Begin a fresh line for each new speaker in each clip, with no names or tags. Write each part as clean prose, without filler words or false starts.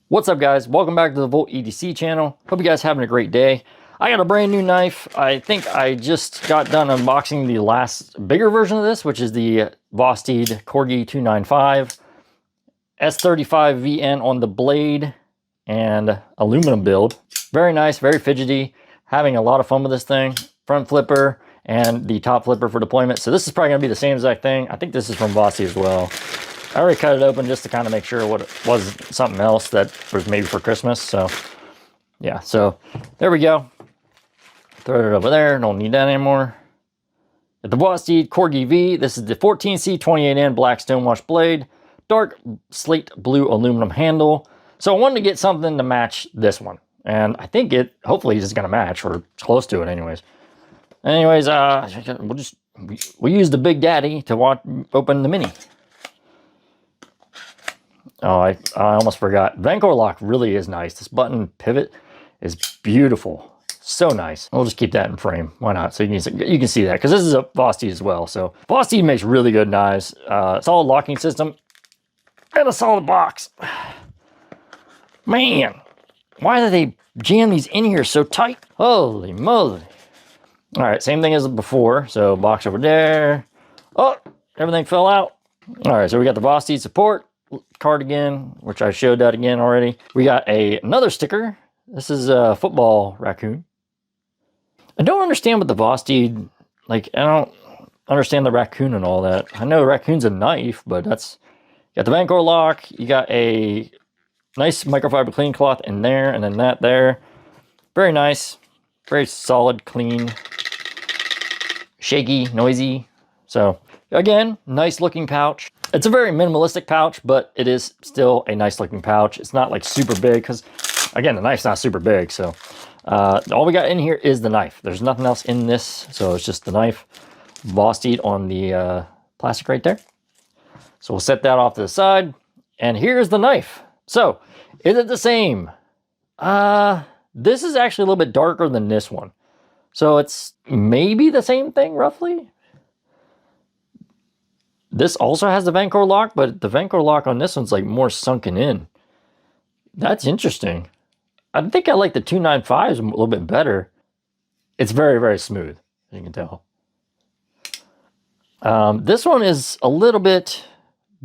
What's up, guys? Welcome back to the Volt EDC channel. Hope you guys having a great day. I got a brand new knife. I think I just got done unboxing the last bigger version of this, which is the Vosteed Corgi 295 S35 VN on the blade and aluminum build. Very nice, very fidgety. Having a lot of fun with this thing. Front flipper and the top flipper for deployment. So this is probably gonna be the same exact thing. I think this is from Vosteed as well. I already cut it open just to kind of make sure what it was something else that was maybe for Christmas. So yeah, so there we go. Throw it over there, don't need that anymore. At the Vosteed Corgi V, this is the 14C28N black stonewash blade, dark slate blue aluminum handle. So I wanted to get something to match this one. And I think it hopefully is gonna match, or close to it anyways. Anyways, we'll use the Big Daddy to open the Mini. Oh, I almost forgot. Vancor lock really is nice. This button pivot is beautiful. So nice. We'll just keep that in frame. Why not? So you can see that, because this is a Vosteed as well. So Vosteed makes really good knives. Solid locking system and a solid box. Man, why do they jam these in here so tight? Holy moly. All right, same thing as before. So box over there. Oh, everything fell out. All right, so we got the Vosteed support card again, which I showed that again already. We got another sticker. This is a football raccoon. I don't understand what the Vosteed, like, I don't understand the raccoon and all that. I know raccoon's a knife, but that's, you got the Vancor lock, you got a nice microfiber clean cloth in there, and then that there. Very nice, very solid, clean, shaky, noisy. So again, nice looking pouch. It's a very minimalistic pouch, but it is still a nice looking pouch. It's not like super big because, again, the knife's not super big. So all we got in here is the knife. There's nothing else in this, so it's just the knife. Vosteed on the plastic right there. So we'll set that off to the side. And here's the knife. So is it the same? This is actually a little bit darker than this one. So it's maybe the same thing, roughly. This also has the Vancor lock, but the Vancor lock on this one's like more sunken in. That's interesting. I think I like the 295s a little bit better. It's very, very smooth, as you can tell. This one is a little bit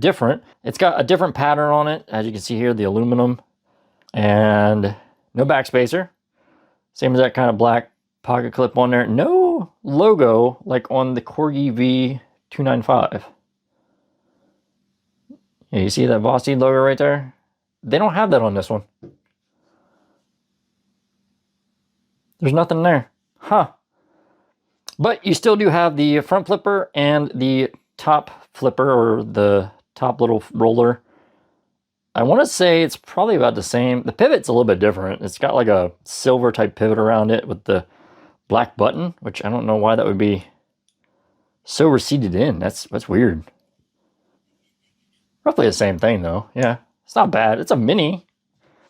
different. It's got a different pattern on it, as you can see here, the aluminum, and no backspacer. Same as that kind of black pocket clip on there. No logo like on the Corgi V 295. Yeah, you see that Vosteed logo right there? They don't have that on this one. There's nothing there. Huh. But you still do have the front flipper and the top flipper, or the top little roller. I want to say it's probably about the same. The pivot's a little bit different. It's got like a silver type pivot around it with the black button, which I don't know why that would be so receded in. That's weird. Roughly the same thing though. Yeah, it's not bad. It's a Mini.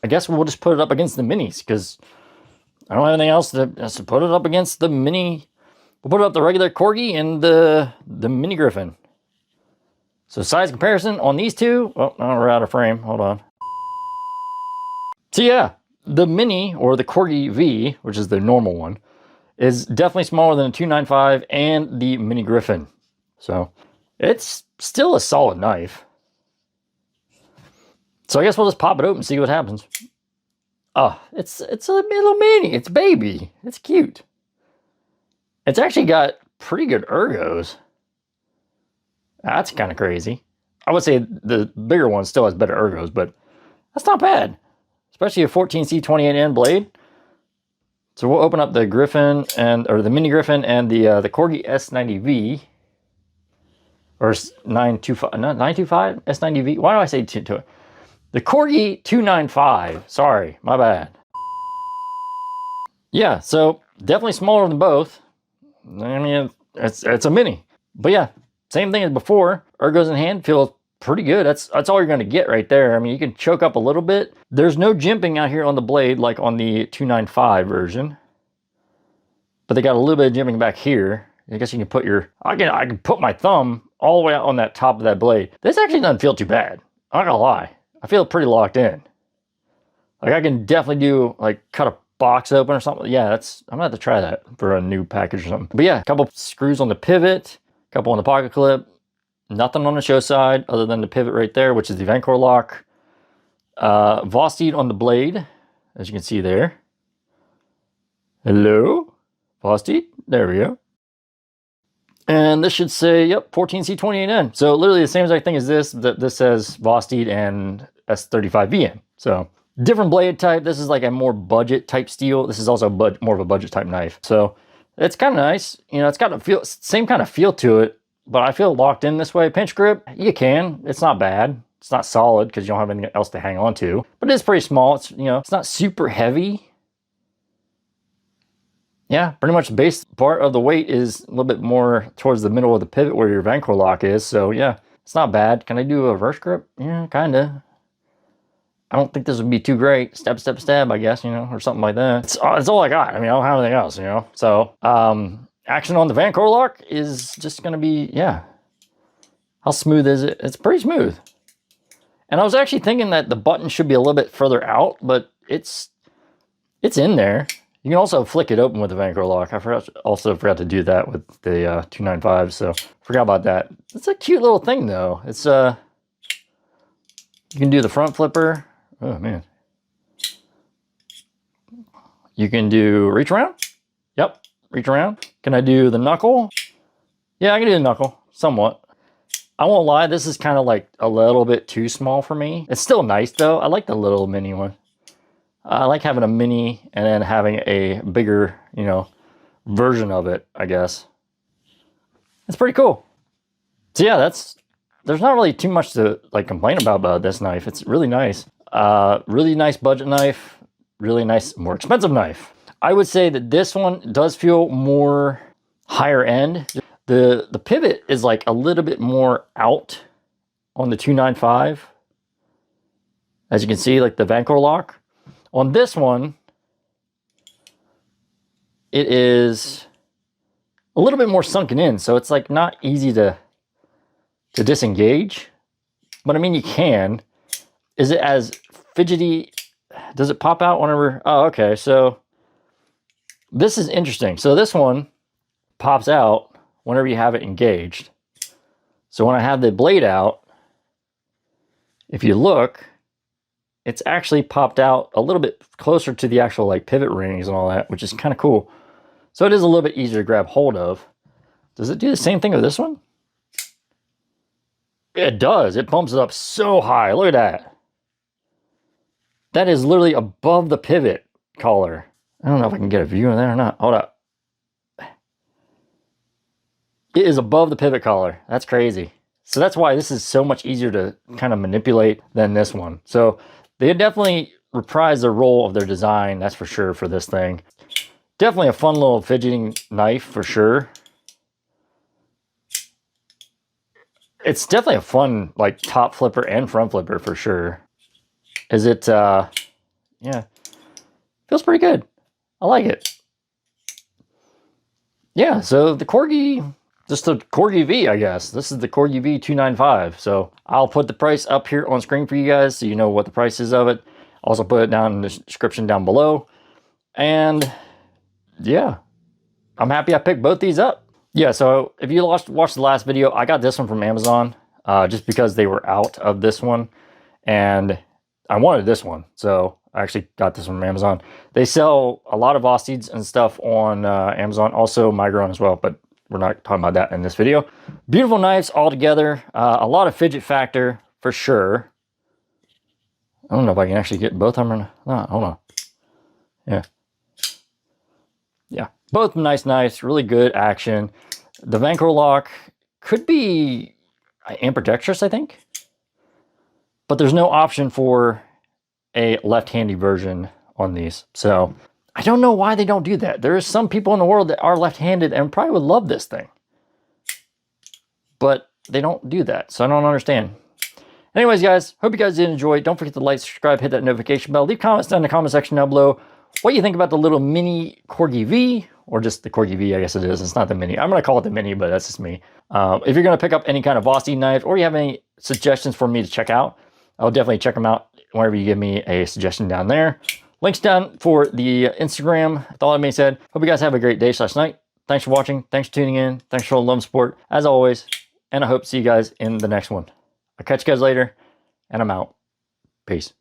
I guess we'll just put it up against the Minis, because I don't have anything else to put it up against the Mini. We'll put it up the regular Corgi and the Mini Griffin. So size comparison on these two. Oh, no, we're out of frame. Hold on. So yeah, the Mini, or the Corgi V, which is the normal one, is definitely smaller than the 295 and the Mini Griffin. So it's still a solid knife. So I guess we'll just pop it open and see what happens. Oh, it's a little Mini. It's baby. It's cute. It's actually got pretty good ergos. That's kind of crazy. I would say the bigger one still has better ergos, but that's not bad. Especially a 14C28N blade. So we'll open up the Griffin, or the Mini Griffin, and the Corgi S90V. Or 925, not 925, S90V. Why do I say to it? The Corgi 295. Sorry, my bad. Yeah, so definitely smaller than both. I mean, it's a Mini. But yeah, same thing as before. Ergos in hand, feels pretty good. That's all you're going to get right there. I mean, you can choke up a little bit. There's no jimping out here on the blade like on the 295 version. But they got a little bit of jimping back here. I guess you can put I can put my thumb all the way out on that top of that blade. This actually doesn't feel too bad. I'm not gonna lie. I feel pretty locked in. Like I can definitely do like cut a box open or something. Yeah, I'm gonna have to try that for a new package or something. But yeah, a couple screws on the pivot, a couple on the pocket clip, nothing on the show side other than the pivot right there, which is the Vancor lock. Vosteed on the blade, as you can see there. Hello, Vosteed. There we go. And this should say, yep, 14C28N. So literally the same exact thing as this. This says Vosteed and S35VN. So different blade type. This is like a more budget type steel. This is also more of a budget type knife. So it's kind of nice. You know, it's got a same kind of feel to it, but I feel locked in this way. Pinch grip, you can. It's not bad. It's not solid because you don't have anything else to hang on to. But it is pretty small. It's, you know, it's not super heavy. Yeah, pretty much the base part of the weight is a little bit more towards the middle of the pivot where your Vancor lock is. So yeah, it's not bad. Can I do a reverse grip? Yeah, kind of. I don't think this would be too great. Stab, stab, stab, I guess, you know, or something like that. It's all I got. I mean, I don't have anything else, you know. So action on the Vancor lock is just going to be, yeah. How smooth is it? It's pretty smooth. And I was actually thinking that the button should be a little bit further out, but it's in there. You can also flick it open with the Vancor lock. I also forgot to do that with the 295, so forgot about that. It's a cute little thing though. It's you can do the front flipper. Oh man. You can do reach around. Yep, reach around. Can I do the knuckle? Yeah, I can do the knuckle, somewhat. I won't lie, this is kind of like a little bit too small for me. It's still nice though. I like the little mini one. I like having a mini and then having a bigger, you know, version of it, I guess. It's pretty cool. So yeah, there's not really too much to like complain about this knife. It's really nice. Really nice budget knife, really nice, more expensive knife. I would say that this one does feel more higher end. The pivot is like a little bit more out on the 295. As you can see, like the Vancor lock. On this one, it is a little bit more sunken in, so it's like not easy to disengage. But I mean, you can. Is it as fidgety? Does it pop out whenever? Oh, okay. So this is interesting. So this one pops out whenever you have it engaged. So when I have the blade out, if you look, it's actually popped out a little bit closer to the actual like pivot rings and all that, which is kind of cool. So it is a little bit easier to grab hold of. Does it do the same thing with this one? It does. It bumps it up so high. Look at that. That is literally above the pivot collar. I don't know if I can get a view of that or not. Hold up. It is above the pivot collar. That's crazy. So that's why this is so much easier to kind of manipulate than this one. So they definitely reprise the role of their design, that's for sure, for this thing. Definitely a fun little fidgeting knife for sure. It's definitely a fun like top flipper and front flipper for sure. Is it, yeah, feels pretty good. I like it. Yeah, so the Corgi, just the Corgi V, I guess. This is the Corgi V 295. So I'll put the price up here on screen for you guys so you know what the price is of it. Also put it down in the description down below. And yeah, I'm happy I picked both these up. Yeah, so if you watched the last video, I got this one from Amazon just because they were out of this one. And I wanted this one, so I actually got this one from Amazon. They sell a lot of Vosteeds and stuff on Amazon, also Migron as well, but we're not talking about that in this video. Beautiful knives all together. A lot of fidget factor for sure. I don't know if I can actually get both of them or not. Hold on. Yeah. Yeah. Both nice knives. Really good action. The Vancor lock could be ambidextrous, I think. But there's no option for a left-handed version on these. So I don't know why they don't do that. There is some people in the world that are left-handed and probably would love this thing. But they don't do that, so I don't understand. Anyways, guys, hope you guys did enjoy. Don't forget to like, subscribe, hit that notification bell. Leave comments down in the comment section down below what you think about the little mini Corgi V, or just the Corgi V, I guess it is. It's not the mini. I'm going to call it the mini, but that's just me. If you're going to pick up any kind of Vosteed knife, or you have any suggestions for me to check out, I'll definitely check them out whenever you give me a suggestion down there. Links down for the Instagram. With all that being said, hope you guys have a great day / night. Thanks for watching. Thanks for tuning in. Thanks for all the love and support, as always. And I hope to see you guys in the next one. I'll catch you guys later, and I'm out. Peace.